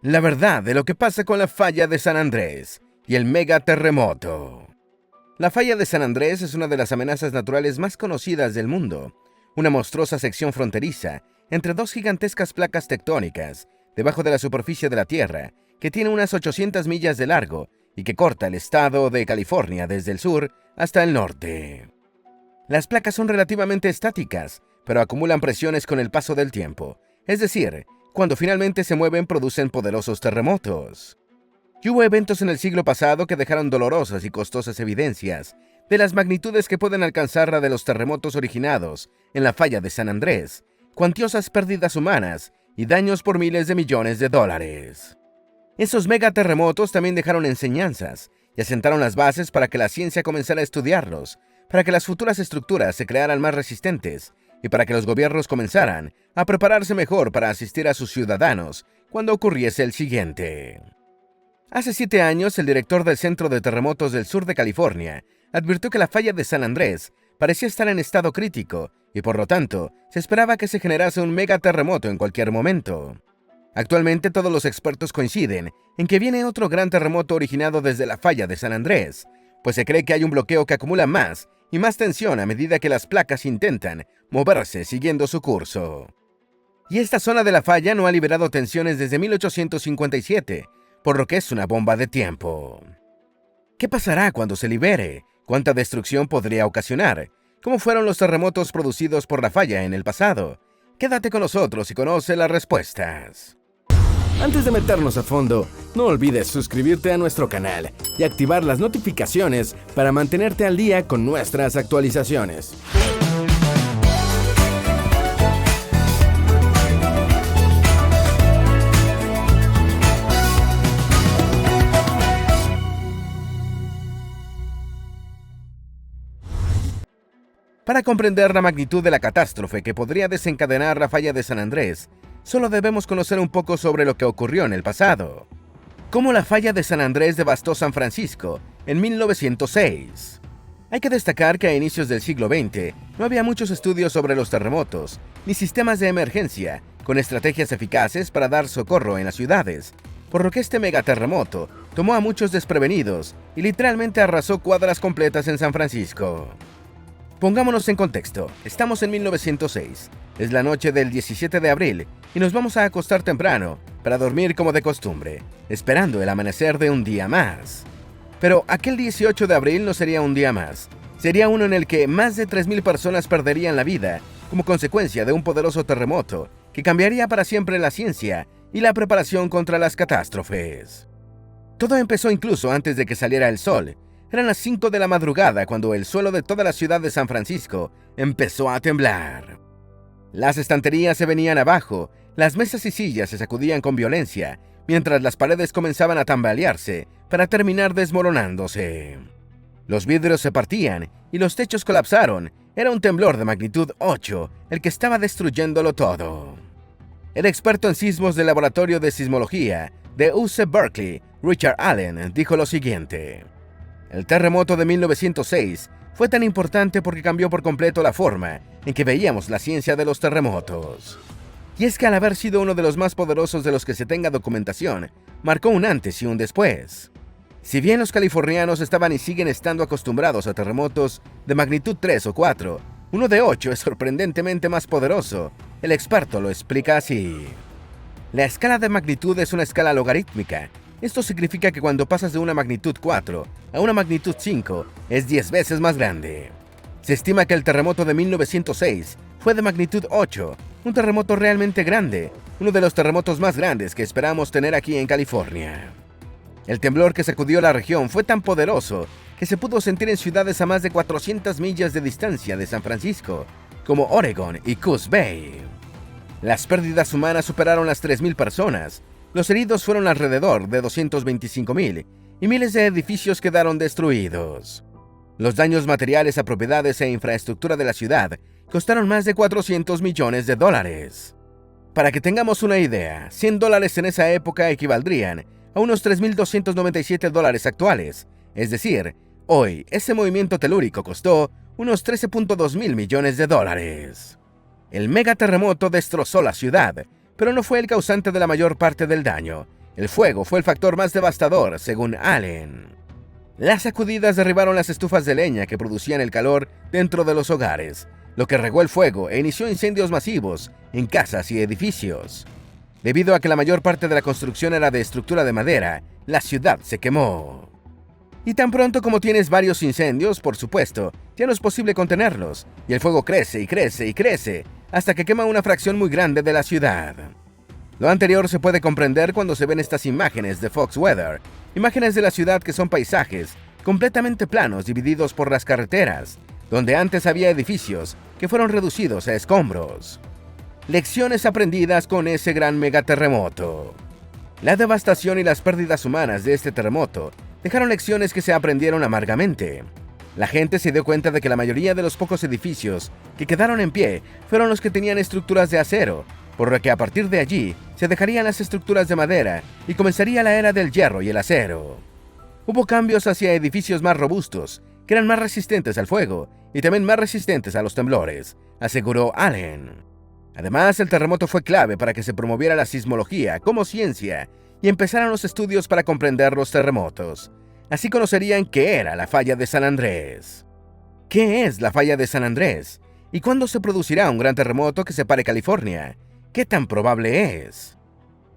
La verdad de lo que pasa con la falla de San Andrés y el megaterremoto. La falla de San Andrés es una de las amenazas naturales más conocidas del mundo, una monstruosa sección fronteriza entre dos gigantescas placas tectónicas debajo de la superficie de la Tierra, que tiene unas 800 millas de largo y que corta el estado de California desde el sur hasta el norte. Las placas son relativamente estáticas, pero acumulan presiones con el paso del tiempo, es decir, cuando finalmente se mueven producen poderosos terremotos. Y hubo eventos en el siglo pasado que dejaron dolorosas y costosas evidencias de las magnitudes que pueden alcanzar la de los terremotos originados en la falla de San Andrés, cuantiosas pérdidas humanas y daños por miles de millones de dólares. Esos megaterremotos también dejaron enseñanzas y asentaron las bases para que la ciencia comenzara a estudiarlos, para que las futuras estructuras se crearan más resistentes y para que los gobiernos comenzaran a prepararse mejor para asistir a sus ciudadanos cuando ocurriese el siguiente. Hace 7 años, el director del Centro de Terremotos del Sur de California advirtió que la falla de San Andrés parecía estar en estado crítico y, por lo tanto, se esperaba que se generase un megaterremoto en cualquier momento. Actualmente, todos los expertos coinciden en que viene otro gran terremoto originado desde la falla de San Andrés, pues se cree que hay un bloqueo que acumula más y más tensión a medida que las placas intentan moverse siguiendo su curso. Y esta zona de la falla no ha liberado tensiones desde 1857, por lo que es una bomba de tiempo. ¿Qué pasará cuando se libere? ¿Cuánta destrucción podría ocasionar? ¿Cómo fueron los terremotos producidos por la falla en el pasado? Quédate con nosotros y conoce las respuestas. Antes de meternos a fondo, no olvides suscribirte a nuestro canal y activar las notificaciones para mantenerte al día con nuestras actualizaciones. Para comprender la magnitud de la catástrofe que podría desencadenar la falla de San Andrés, solo debemos conocer un poco sobre lo que ocurrió en el pasado. Cómo la falla de San Andrés devastó San Francisco en 1906. Hay que destacar que a inicios del siglo XX no había muchos estudios sobre los terremotos, ni sistemas de emergencia con estrategias eficaces para dar socorro en las ciudades, por lo que este megaterremoto tomó a muchos desprevenidos y literalmente arrasó cuadras completas en San Francisco. Pongámonos en contexto, estamos en 1906, es la noche del 17 de abril y nos vamos a acostar temprano para dormir como de costumbre, esperando el amanecer de un día más. Pero aquel 18 de abril no sería un día más, sería uno en el que más de 3.000 personas perderían la vida como consecuencia de un poderoso terremoto que cambiaría para siempre la ciencia y la preparación contra las catástrofes. Todo empezó incluso antes de que saliera el sol. Eran las 5 de la madrugada cuando el suelo de toda la ciudad de San Francisco empezó a temblar. Las estanterías se venían abajo, las mesas y sillas se sacudían con violencia, mientras las paredes comenzaban a tambalearse para terminar desmoronándose. Los vidrios se partían y los techos colapsaron. Era un temblor de magnitud 8 el que estaba destruyéndolo todo. El experto en sismos del Laboratorio de Sismología de UC Berkeley, Richard Allen, dijo lo siguiente: el terremoto de 1906 fue tan importante porque cambió por completo la forma en que veíamos la ciencia de los terremotos. Y es que al haber sido uno de los más poderosos de los que se tenga documentación, marcó un antes y un después. Si bien los californianos estaban y siguen estando acostumbrados a terremotos de magnitud 3 o 4, uno de 8 es sorprendentemente más poderoso. El experto lo explica así: la escala de magnitud es una escala logarítmica. Esto significa que cuando pasas de una magnitud 4 a una magnitud 5, es 10 veces más grande. Se estima que el terremoto de 1906 fue de magnitud 8, un terremoto realmente grande, uno de los terremotos más grandes que esperamos tener aquí en California. El temblor que sacudió la región fue tan poderoso que se pudo sentir en ciudades a más de 400 millas de distancia de San Francisco, como Oregon y Coos Bay. Las pérdidas humanas superaron las 3.000 personas. Los heridos fueron alrededor de 225.000 y miles de edificios quedaron destruidos. Los daños materiales a propiedades e infraestructura de la ciudad costaron más de $400 millones. Para que tengamos una idea, $100 en esa época equivaldrían a unos $3.297 actuales. Es decir, hoy ese movimiento telúrico costó unos $13.2 mil millones. El megaterremoto destrozó la ciudad, pero no fue el causante de la mayor parte del daño. El fuego fue el factor más devastador, según Allen. Las sacudidas derribaron las estufas de leña que producían el calor dentro de los hogares, lo que regó el fuego e inició incendios masivos en casas y edificios. Debido a que la mayor parte de la construcción era de estructura de madera, la ciudad se quemó. Y tan pronto como tienes varios incendios, por supuesto, ya no es posible contenerlos, y el fuego crece y crece y crece, hasta que quema una fracción muy grande de la ciudad. Lo anterior se puede comprender cuando se ven estas imágenes de Fox Weather, imágenes de la ciudad que son paisajes completamente planos divididos por las carreteras, donde antes había edificios que fueron reducidos a escombros. Lecciones aprendidas con ese gran megaterremoto. La devastación y las pérdidas humanas de este terremoto dejaron lecciones que se aprendieron amargamente. La gente se dio cuenta de que la mayoría de los pocos edificios que quedaron en pie fueron los que tenían estructuras de acero, por lo que a partir de allí se dejarían las estructuras de madera y comenzaría la era del hierro y el acero. Hubo cambios hacia edificios más robustos, que eran más resistentes al fuego y también más resistentes a los temblores, aseguró Allen. Además, el terremoto fue clave para que se promoviera la sismología como ciencia y empezaran los estudios para comprender los terremotos. Así conocerían qué era la falla de San Andrés. ¿Qué es la falla de San Andrés? ¿Y cuándo se producirá un gran terremoto que separe California? ¿Qué tan probable es?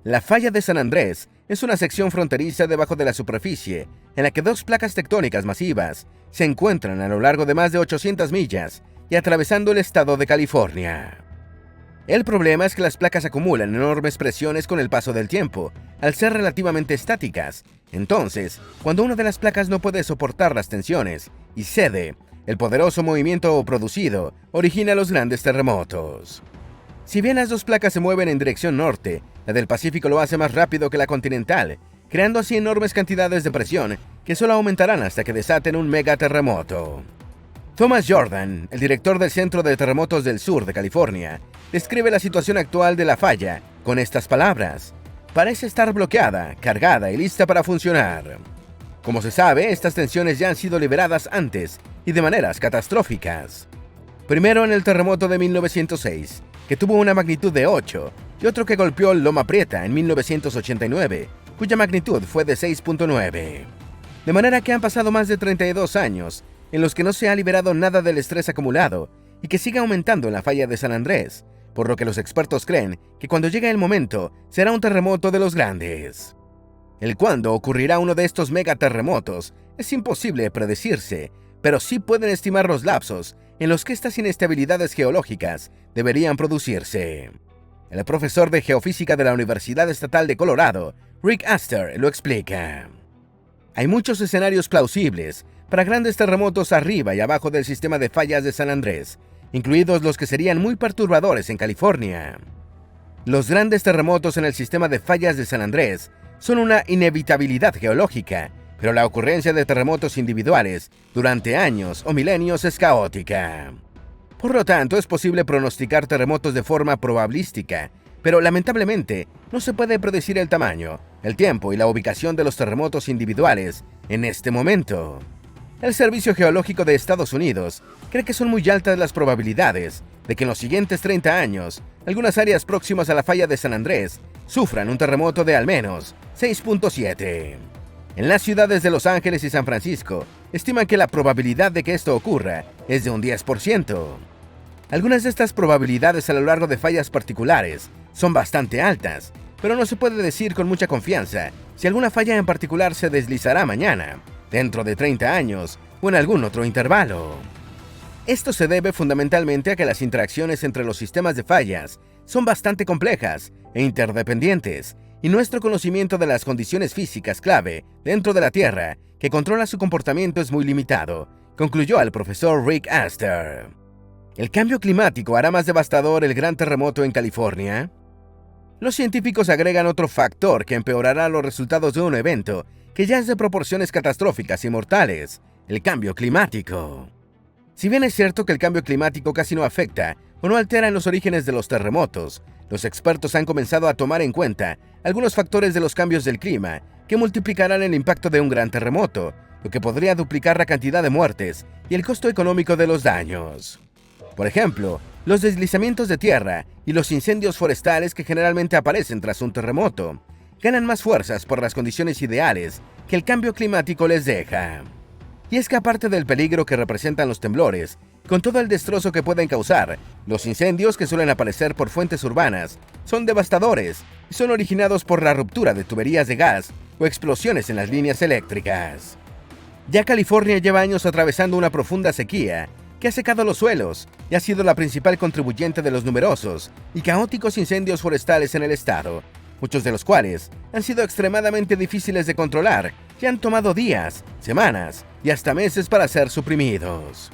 La falla de San Andrés es una sección fronteriza debajo de la superficie en la que dos placas tectónicas masivas se encuentran a lo largo de más de 800 millas y atravesando el estado de California. El problema es que las placas acumulan enormes presiones con el paso del tiempo, al ser relativamente estáticas. Entonces, cuando una de las placas no puede soportar las tensiones y cede, el poderoso movimiento producido origina los grandes terremotos. Si bien las dos placas se mueven en dirección norte, la del Pacífico lo hace más rápido que la continental, creando así enormes cantidades de presión que solo aumentarán hasta que desaten un megaterremoto. Thomas Jordan, el director del Centro de Terremotos del Sur de California, describe la situación actual de la falla con estas palabras: parece estar bloqueada, cargada y lista para funcionar. Como se sabe, estas tensiones ya han sido liberadas antes y de maneras catastróficas. Primero en el terremoto de 1906, que tuvo una magnitud de 8, y otro que golpeó Loma Prieta en 1989, cuya magnitud fue de 6.9. De manera que han pasado más de 32 años en los que no se ha liberado nada del estrés acumulado y que sigue aumentando en la falla de San Andrés, por lo que los expertos creen que cuando llegue el momento será un terremoto de los grandes. El cuándo ocurrirá uno de estos megaterremotos es imposible predecirse, pero sí pueden estimar los lapsos en los que estas inestabilidades geológicas deberían producirse. El profesor de geofísica de la Universidad Estatal de Colorado, Rick Astor, lo explica. Hay muchos escenarios plausibles para grandes terremotos arriba y abajo del sistema de fallas de San Andrés, incluidos los que serían muy perturbadores en California. Los grandes terremotos en el sistema de fallas de San Andrés son una inevitabilidad geológica, pero la ocurrencia de terremotos individuales durante años o milenios es caótica. Por lo tanto, es posible pronosticar terremotos de forma probabilística, pero lamentablemente no se puede predecir el tamaño, el tiempo y la ubicación de los terremotos individuales en este momento. El Servicio Geológico de Estados Unidos cree que son muy altas las probabilidades de que en los siguientes 30 años algunas áreas próximas a la falla de San Andrés sufran un terremoto de al menos 6.7. En las ciudades de Los Ángeles y San Francisco, estiman que la probabilidad de que esto ocurra es de un 10%. Algunas de estas probabilidades a lo largo de fallas particulares son bastante altas, pero no se puede decir con mucha confianza si alguna falla en particular se deslizará mañana, dentro de 30 años o en algún otro intervalo. Esto se debe fundamentalmente a que las interacciones entre los sistemas de fallas son bastante complejas e interdependientes, y nuestro conocimiento de las condiciones físicas clave dentro de la Tierra que controla su comportamiento es muy limitado, concluyó el profesor Rick Astor. ¿El cambio climático hará más devastador el gran terremoto en California? Los científicos agregan otro factor que empeorará los resultados de un evento que ya es de proporciones catastróficas y mortales: el cambio climático. Si bien es cierto que el cambio climático casi no afecta o no altera en los orígenes de los terremotos, los expertos han comenzado a tomar en cuenta algunos factores de los cambios del clima que multiplicarán el impacto de un gran terremoto, lo que podría duplicar la cantidad de muertes y el costo económico de los daños. Por ejemplo, los deslizamientos de tierra y los incendios forestales que generalmente aparecen tras un terremoto. ganan más fuerzas por las condiciones ideales que el cambio climático les deja. Y es que aparte del peligro que representan los temblores, con todo el destrozo que pueden causar, los incendios que suelen aparecer por fuentes urbanas son devastadores y son originados por la ruptura de tuberías de gas o explosiones en las líneas eléctricas. Ya California lleva años atravesando una profunda sequía que ha secado los suelos y ha sido la principal contribuyente de los numerosos y caóticos incendios forestales en el estado, muchos de los cuales han sido extremadamente difíciles de controlar y han tomado días, semanas y hasta meses para ser suprimidos.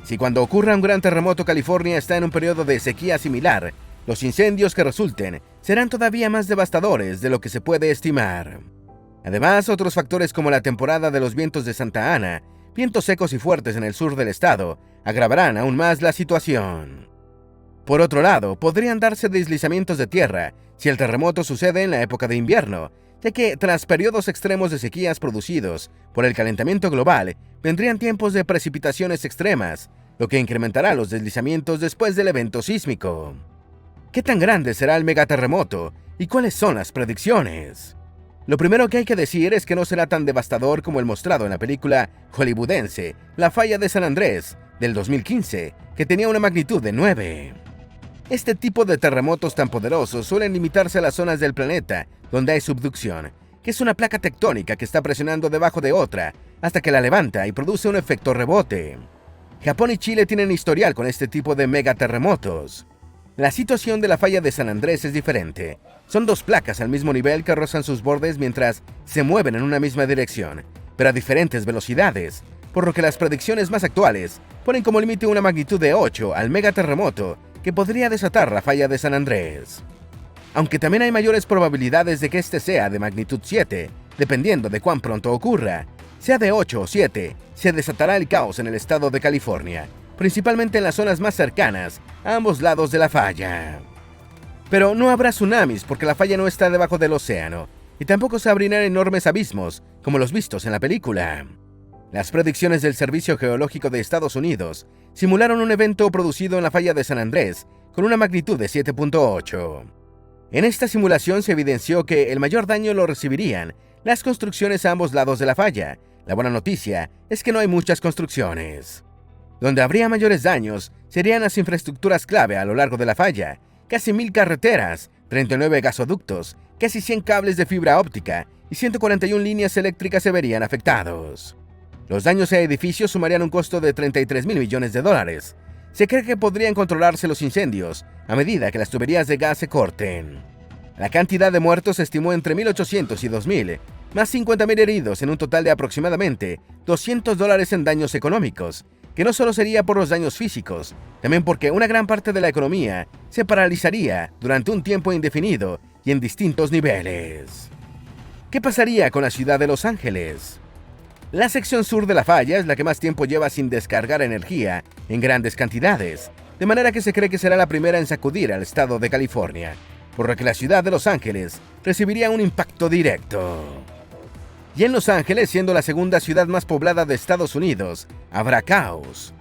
Si cuando ocurra un gran terremoto California está en un periodo de sequía similar, los incendios que resulten serán todavía más devastadores de lo que se puede estimar. Además, otros factores como la temporada de los vientos de Santa Ana, vientos secos y fuertes en el sur del estado, agravarán aún más la situación. Por otro lado, podrían darse deslizamientos de tierra si el terremoto sucede en la época de invierno, ya que tras periodos extremos de sequías producidos por el calentamiento global, vendrían tiempos de precipitaciones extremas, lo que incrementará los deslizamientos después del evento sísmico. ¿Qué tan grande será el megaterremoto y cuáles son las predicciones? Lo primero que hay que decir es que no será tan devastador como el mostrado en la película hollywoodense La Falla de San Andrés, del 2015, que tenía una magnitud de 9. Este tipo de terremotos tan poderosos suelen limitarse a las zonas del planeta donde hay subducción, que es una placa tectónica que está presionando debajo de otra hasta que la levanta y produce un efecto rebote. Japón y Chile tienen historial con este tipo de megaterremotos. La situación de la falla de San Andrés es diferente. Son dos placas al mismo nivel que rozan sus bordes mientras se mueven en una misma dirección, pero a diferentes velocidades, por lo que las predicciones más actuales ponen como límite una magnitud de 8 al megaterremoto que podría desatar la falla de San Andrés. Aunque también hay mayores probabilidades de que este sea de magnitud 7, dependiendo de cuán pronto ocurra. Sea de 8 o 7, se desatará el caos en el estado de California, principalmente en las zonas más cercanas a ambos lados de la falla. Pero no habrá tsunamis porque la falla no está debajo del océano, y tampoco se abrirán enormes abismos como los vistos en la película. Las predicciones del Servicio Geológico de Estados Unidos simularon un evento producido en la falla de San Andrés con una magnitud de 7.8. En esta simulación se evidenció que el mayor daño lo recibirían las construcciones a ambos lados de la falla. La buena noticia es que no hay muchas construcciones. Donde habría mayores daños serían las infraestructuras clave a lo largo de la falla, casi 1000 carreteras, 39 gasoductos, casi 100 cables de fibra óptica y 141 líneas eléctricas se verían afectados. Los daños a edificios sumarían un costo de $33.000 millones. Se cree que podrían controlarse los incendios a medida que las tuberías de gas se corten. La cantidad de muertos se estimó entre 1.800 y 2.000, más 50.000 heridos en un total de aproximadamente $200 en daños económicos, que no solo sería por los daños físicos, también porque una gran parte de la economía se paralizaría durante un tiempo indefinido y en distintos niveles. ¿Qué pasaría con la ciudad de Los Ángeles? La sección sur de la falla es la que más tiempo lleva sin descargar energía en grandes cantidades, de manera que se cree que será la primera en sacudir al estado de California, por lo que la ciudad de Los Ángeles recibiría un impacto directo. Y en Los Ángeles, siendo la segunda ciudad más poblada de Estados Unidos, habrá caos.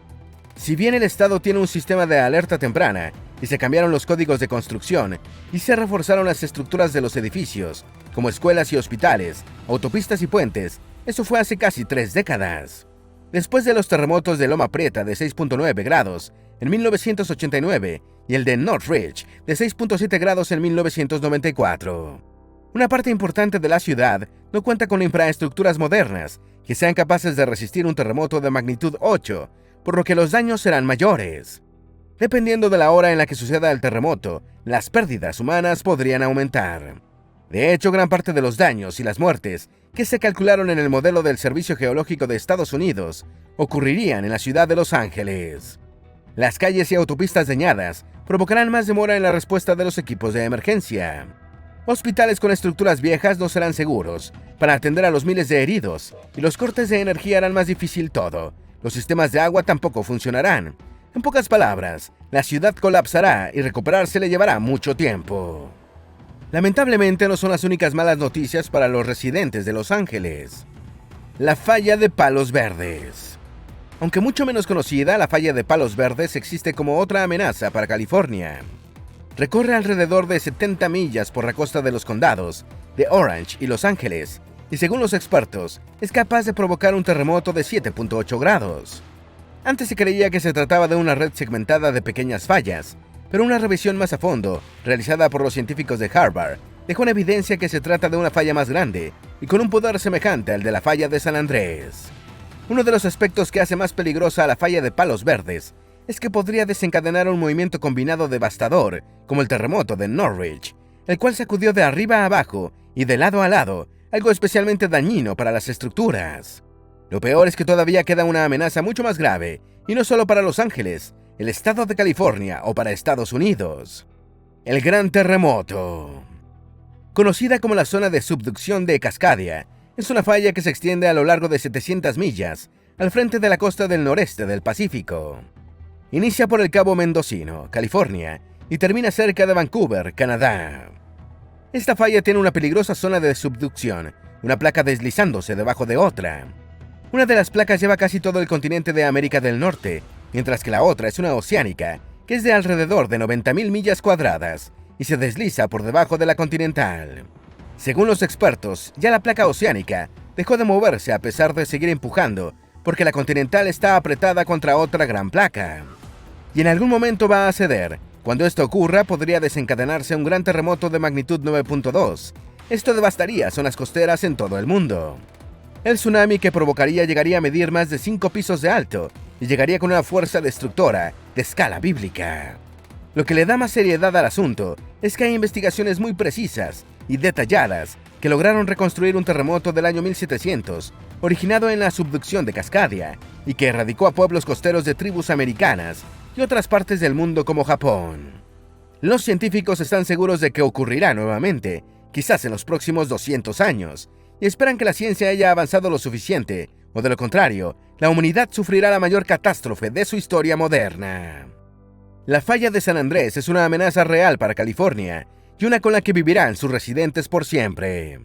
Si bien el estado tiene un sistema de alerta temprana y se cambiaron los códigos de construcción y se reforzaron las estructuras de los edificios, como escuelas y hospitales, autopistas y puentes, eso fue hace casi 3 décadas. Después de los terremotos de Loma Prieta de 6.9 grados en 1989 y el de Northridge de 6.7 grados en 1994. Una parte importante de la ciudad no cuenta con infraestructuras modernas que sean capaces de resistir un terremoto de magnitud 8, por lo que los daños serán mayores. Dependiendo de la hora en la que suceda el terremoto, las pérdidas humanas podrían aumentar. De hecho, gran parte de los daños y las muertes que se calcularon en el modelo del Servicio Geológico de Estados Unidos ocurrirían en la ciudad de Los Ángeles. Las calles y autopistas dañadas provocarán más demora en la respuesta de los equipos de emergencia. Hospitales con estructuras viejas no serán seguros para atender a los miles de heridos y los cortes de energía harán más difícil todo. Los sistemas de agua tampoco funcionarán. En pocas palabras, la ciudad colapsará y recuperarse le llevará mucho tiempo. Lamentablemente no son las únicas malas noticias para los residentes de Los Ángeles. La falla de Palos Verdes. Aunque mucho menos conocida, la falla de Palos Verdes existe como otra amenaza para California. Recorre alrededor de 70 millas por la costa de los condados de Orange y Los Ángeles, y según los expertos, es capaz de provocar un terremoto de 7.8 grados. Antes se creía que se trataba de una red segmentada de pequeñas fallas, pero una revisión más a fondo, realizada por los científicos de Harvard, dejó en evidencia que se trata de una falla más grande y con un poder semejante al de la falla de San Andrés. Uno de los aspectos que hace más peligrosa a la falla de Palos Verdes es que podría desencadenar un movimiento combinado devastador, como el terremoto de Norwich, el cual sacudió de arriba a abajo y de lado a lado, algo especialmente dañino para las estructuras. Lo peor es que todavía queda una amenaza mucho más grave, y no solo para Los Ángeles, el estado de California o para Estados Unidos. El Gran Terremoto. Conocida como la zona de subducción de Cascadia, es una falla que se extiende a lo largo de 700 millas, al frente de la costa del noreste del Pacífico. Inicia por el Cabo Mendocino, California, y termina cerca de Vancouver, Canadá. Esta falla tiene una peligrosa zona de subducción, una placa deslizándose debajo de otra. Una de las placas lleva casi todo el continente de América del Norte, mientras que la otra es una oceánica, que es de alrededor de 90.000 millas cuadradas, y se desliza por debajo de la continental. Según los expertos, ya la placa oceánica dejó de moverse a pesar de seguir empujando, porque la continental está apretada contra otra gran placa. Y en algún momento va a ceder. Cuando esto ocurra, podría desencadenarse un gran terremoto de magnitud 9.2. Esto devastaría zonas costeras en todo el mundo. El tsunami que provocaría llegaría a medir más de 5 pisos de alto y llegaría con una fuerza destructora de escala bíblica. Lo que le da más seriedad al asunto es que hay investigaciones muy precisas y detalladas que lograron reconstruir un terremoto del año 1700, originado en la subducción de Cascadia, y que erradicó a pueblos costeros de tribus americanas y otras partes del mundo como Japón. Los científicos están seguros de que ocurrirá nuevamente, quizás en los próximos 200 años, y esperan que la ciencia haya avanzado lo suficiente, o de lo contrario, la humanidad sufrirá la mayor catástrofe de su historia moderna. La falla de San Andrés es una amenaza real para California, y una con la que vivirán sus residentes por siempre.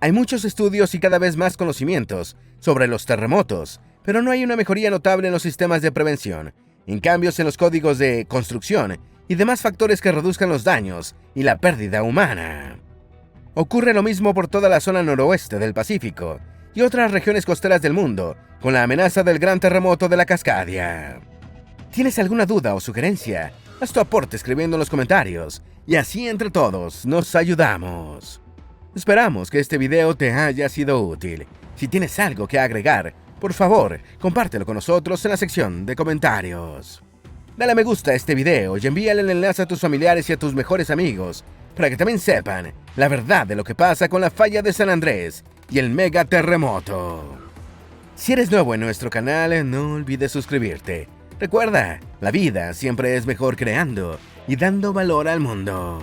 Hay muchos estudios y cada vez más conocimientos sobre los terremotos, pero no hay una mejoría notable en los sistemas de prevención, en cambios en los códigos de construcción y demás factores que reduzcan los daños y la pérdida humana. Ocurre lo mismo por toda la zona noroeste del Pacífico y otras regiones costeras del mundo, con la amenaza del gran terremoto de la Cascadia. ¿Tienes alguna duda o sugerencia? Haz tu aporte escribiendo en los comentarios, y así entre todos nos ayudamos. Esperamos que este video te haya sido útil. Si tienes algo que agregar, por favor, compártelo con nosotros en la sección de comentarios. Dale a me gusta a este video y envíale el enlace a tus familiares y a tus mejores amigos, para que también sepan la verdad de lo que pasa con la falla de San Andrés y el mega terremoto. Si eres nuevo en nuestro canal, no olvides suscribirte. Recuerda, la vida siempre es mejor creando y dando valor al mundo.